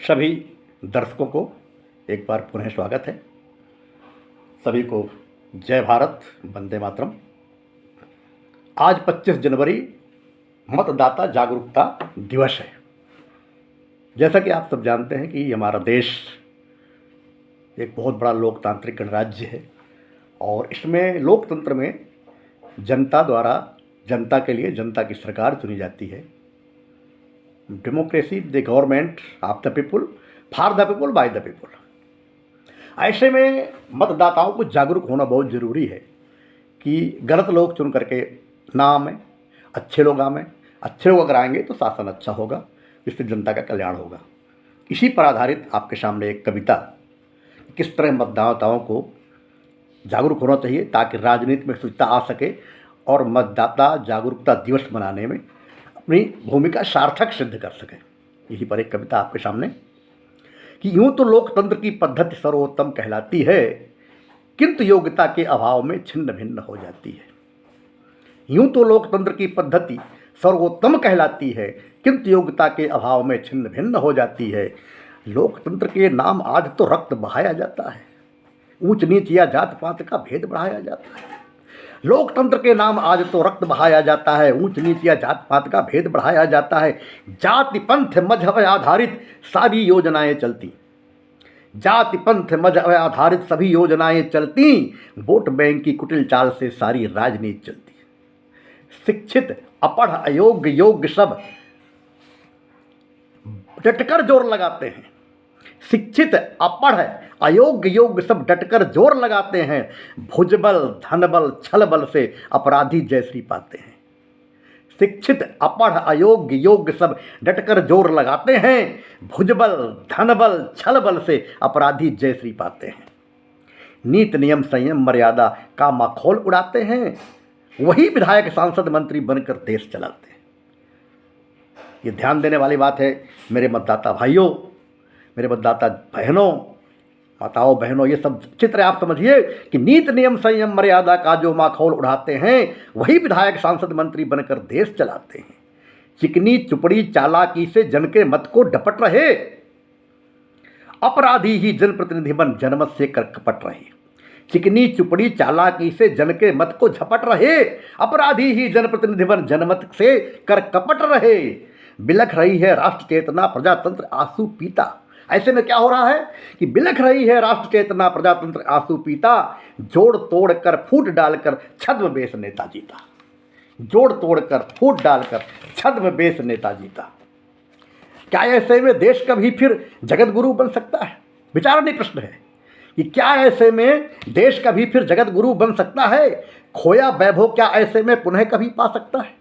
सभी दर्शकों को एक बार पुनः स्वागत है। सभी को जय भारत, वंदे मातरम। आज 25 जनवरी मतदाता जागरूकता दिवस है। जैसा कि आप सब जानते हैं कि हमारा देश एक बहुत बड़ा लोकतांत्रिक गणराज्य है और इसमें लोकतंत्र में जनता द्वारा जनता के लिए जनता की सरकार चुनी जाती है। Democracy the government of the people, for the people, by the people. ऐसे में मतदाताओं को जागरूक होना बहुत ज़रूरी है कि गलत लोग चुन करके ना आवें, अच्छे लोग आवें। अच्छे लोग अगर आएंगे तो शासन अच्छा होगा, इससे जनता का कल्याण होगा। इसी पर आधारित आपके सामने एक कविता, किस तरह मतदाताओं को जागरूक होना चाहिए ताकि राजनीति में शुचिता आ सके और मतदाता जागरूकता दिवस मनाने में अपनी भूमिका सार्थक सिद्ध कर सके। यही पर एक कविता आपके सामने कि यूं तो लोकतंत्र की पद्धति सर्वोत्तम कहलाती है, किंतु योग्यता के अभाव में छिन्न भिन्न हो जाती है। यूं तो लोकतंत्र की पद्धति सर्वोत्तम कहलाती है, किंतु योग्यता के अभाव में छिन्न भिन्न हो जाती है। लोकतंत्र के नाम आज तो रक्त बहाया जाता है, ऊंच नीच या जात पात का भेद बढ़ाया जाता है। लोकतंत्र के नाम आज तो रक्त बहाया जाता है, ऊंच नीच या जात पात का भेद बढ़ाया जाता है। जाति पंथ मजहब आधारित सारी योजनाएं चलती, जाति पंथ मजहब आधारित सभी योजनाएं चलती, वोट बैंक की कुटिल चाल से सारी राजनीति चलती। शिक्षित अपढ़ अयोग्य योग्य सब डटकर जोर लगाते हैं। शिक्षित अपढ़ अयोग्य योग्य सब डटकर जोर लगाते हैं। भुजबल धनबल छलबल से अपराधी जयश्री पाते हैं। शिक्षित अपढ़ अयोग्य योग्य सब डटकर जोर लगाते हैं। भुजबल धनबल छलबल से अपराधी जयश्री पाते हैं। नीति नियम संयम मर्यादा का माखौल उड़ाते हैं, वही विधायक सांसद मंत्री बनकर देश चलाते हैं। ये ध्यान देने वाली बात है मेरे मतदाता भाइयों, मेरे मतदाता बहनों, माताओं बहनों, ये सब चित्र आप समझिए कि नीति नियम संयम मर्यादा का जो माखौल उड़ाते हैं वही विधायक सांसद मंत्री बनकर देश चलाते हैं। चिकनी चुपड़ी चालाकी से जन के मत को डपट रहे, अपराधी ही जनप्रतिनिधि बन जनमत से कर कपट रहे। चिकनी चुपड़ी चालाकी से जन के मत को झपट रहे, अपराधी ही जनप्रतिनिधि बन जनमत से कर कपट रहे। बिलख रही है राष्ट्र चेतना प्रजातंत्र आंसू पीता। ऐसे में क्या हो रहा है कि बिलख रही है राष्ट्र चेतना प्रजातंत्र आंसू पीता। जोड़ तोड़ कर फूट डालकर छद्म बेस नेता जीता। जोड़ तोड़ कर फूट डालकर छद्म बेस नेता जीता। क्या ऐसे में देश कभी फिर जगत गुरु बन सकता है? विचारणीय प्रश्न है कि क्या ऐसे में देश कभी फिर जगत गुरु बन सकता है? खोया वैभव क्या ऐसे में पुनः कभी पा सकता है?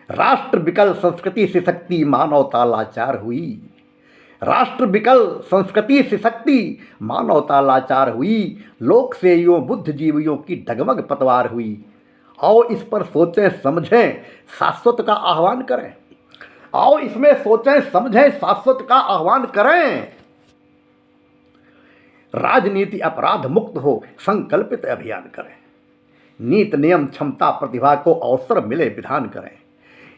राष्ट्र विकल संस्कृति से शक्ति मानवता लाचार हुई। राष्ट्र विकल संस्कृति से शक्ति मानवता लाचार हुई। लोक सेवियों बुद्धिजीवियों की डगमग पतवार हुई। आओ इस पर सोचें समझें शाश्वत का आह्वान करें। आओ इसमें सोचें समझें शाश्वत का आह्वान करें। राजनीति अपराध मुक्त हो संकल्पित अभियान करें। नीति नियम क्षमता प्रतिभा को अवसर मिले विधान करें।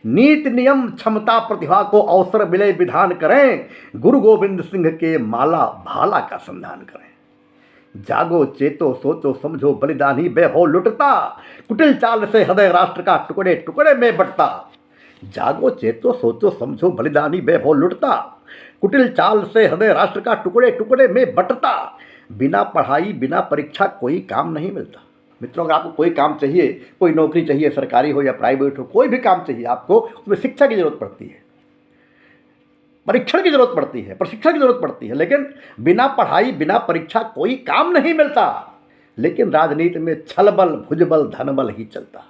नीति नियम क्षमता प्रतिभा को अवसर मिले विधान करें। गुरु गोविंद सिंह के माला भाला का संधान करें। जागो चेतो सोचो समझो बलिदानी वैभव लुटता, कुटिल चाल से हृदय राष्ट्र का टुकड़े टुकड़े में बंटता। जागो चेतो सोचो समझो बलिदानी वैभव लुटता, कुटिल चाल से हृदय राष्ट्र का टुकड़े टुकड़े में बंटता। बिना पढ़ाई बिना परीक्षा कोई काम नहीं मिलता। मित्रों, अगर आपको कोई काम चाहिए, कोई नौकरी चाहिए, सरकारी हो या प्राइवेट हो, कोई भी काम चाहिए आपको, उसमें शिक्षा की जरूरत पड़ती है, परीक्षण की जरूरत पड़ती है, प्रशिक्षण की जरूरत पड़ती है। लेकिन बिना पढ़ाई बिना परीक्षा कोई काम नहीं मिलता। लेकिन राजनीति में छलबल भुजबल धनबल ही चलता।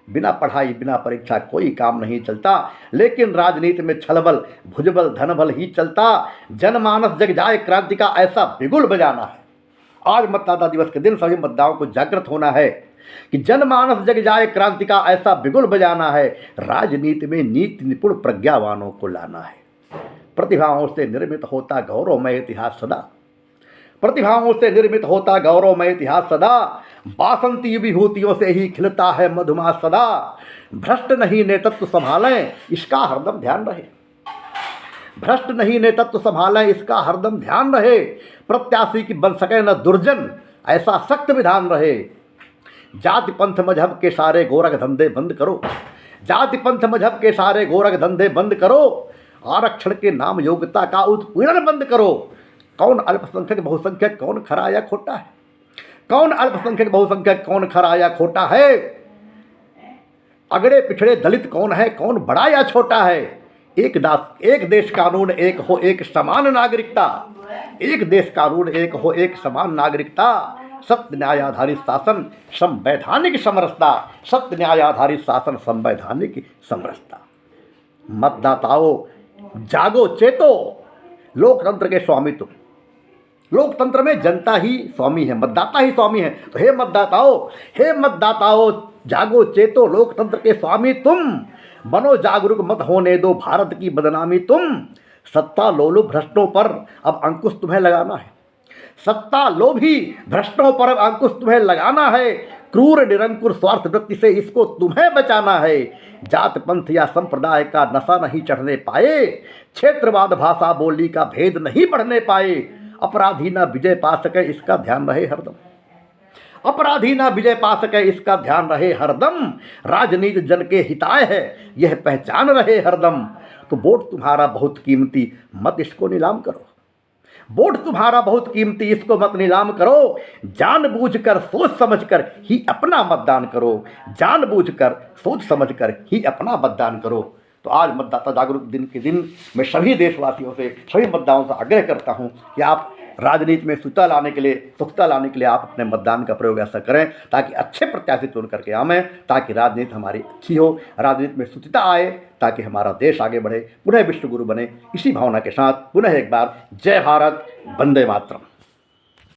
बिना पढ़ाई बिना परीक्षा कोई काम नहीं चलता, लेकिन राजनीति में छलबल भुजबल धनबल ही चलता। जनमानस जग जाए क्रांति का ऐसा बिगुल बजाना है। आज मतदाता दिवस के दिन सभी मतदाताओं को जागृत होना है कि जनमानस जग जाए क्रांति का ऐसा बिगुल बजाना है। राजनीति में नीति निपुण प्रज्ञावानों को लाना है। प्रतिभाओं से निर्मित होता गौरवमय इतिहास सदा। प्रतिभाओं से निर्मित होता गौरवमय इतिहास सदा। बासंती विभूतियों से ही खिलता है मधुमास सदा। भ्रष्ट नहीं नेतृत्व संभालें, इसका हरदम ध्यान रहे। भ्रष्ट नहीं ने तत्व संभालें, इसका हरदम ध्यान रहे। प्रत्याशी की बन सके न दुर्जन, ऐसा सख्त विधान रहे। जाति पंथ मजहब के सारे गोरख धंधे बंद करो, जाति पंथ मजहब के सारे गोरख धंधे बंद करो। आरक्षण के नाम योग्यता का उत्पीड़न बंद करो। कौन अल्पसंख्यक बहुसंख्यक, कौन खरा या खोटा है? कौन अल्पसंख्यक बहुसंख्यक, कौन खरा या खोटा है? अगड़े पिछड़े दलित कौन है, कौन बड़ा या छोटा है? एक देश कानून एक हो एक समान नागरिकता, एक देश कानून एक हो एक समान नागरिकता। सत्य न्याय आधारित शासन संवैधानिक समरसता, सत्य न्याय आधारित शासन संवैधानिक समरसता। मतदाताओं जागो चेतो, लोकतंत्र के स्वामी तुम। लोकतंत्र में जनता ही स्वामी है, मतदाता ही स्वामी है। तो हे मतदाताओं जागो चेतो, लोकतंत्र के स्वामी तुम। बनो जागरूक, मत होने दो भारत की बदनामी तुम। सत्ता लोलुप भ्रष्टों पर अब अंकुश तुम्हें लगाना है, सत्ता लोभी भ्रष्टों पर अब अंकुश तुम्हें लगाना है। क्रूर निरंकुर स्वार्थ वृत्ति से इसको तुम्हें बचाना है। जात पंथ या संप्रदाय का नशा नहीं चढ़ने पाए, क्षेत्रवाद भाषा बोली का भेद नहीं बढ़ने पाए। अपराधी ना विजय पा सके इसका ध्यान रहे हरदम, अपराधी ना विजय पा सके इसका ध्यान रहे हरदम। राजनीति जन के हिताय है यह पहचान रहे हरदम। तो वोट तुम्हारा बहुत कीमती, मत इसको नीलाम करो। वोट तुम्हारा बहुत कीमती, इसको मत नीलाम करो। जानबूझकर सोच समझकर ही अपना मतदान करो, जानबूझकर सोच समझकर ही अपना मतदान करो। तो आज मतदाता जागरूक दिन के दिन मैं सभी देशवासियों से, सभी मतदाताओं से आग्रह करता हूं कि आप राजनीति में सुखता लाने के लिए आप अपने मतदान का प्रयोग ऐसा करें ताकि अच्छे प्रत्याशी चुन करके आवें, ताकि राजनीति हमारी अच्छी हो, राजनीति में शुचिता आए, ताकि हमारा देश आगे बढ़े, पुनः विश्व गुरु बने। इसी भावना के साथ पुनः एक बार जय भारत, वंदे मातरम।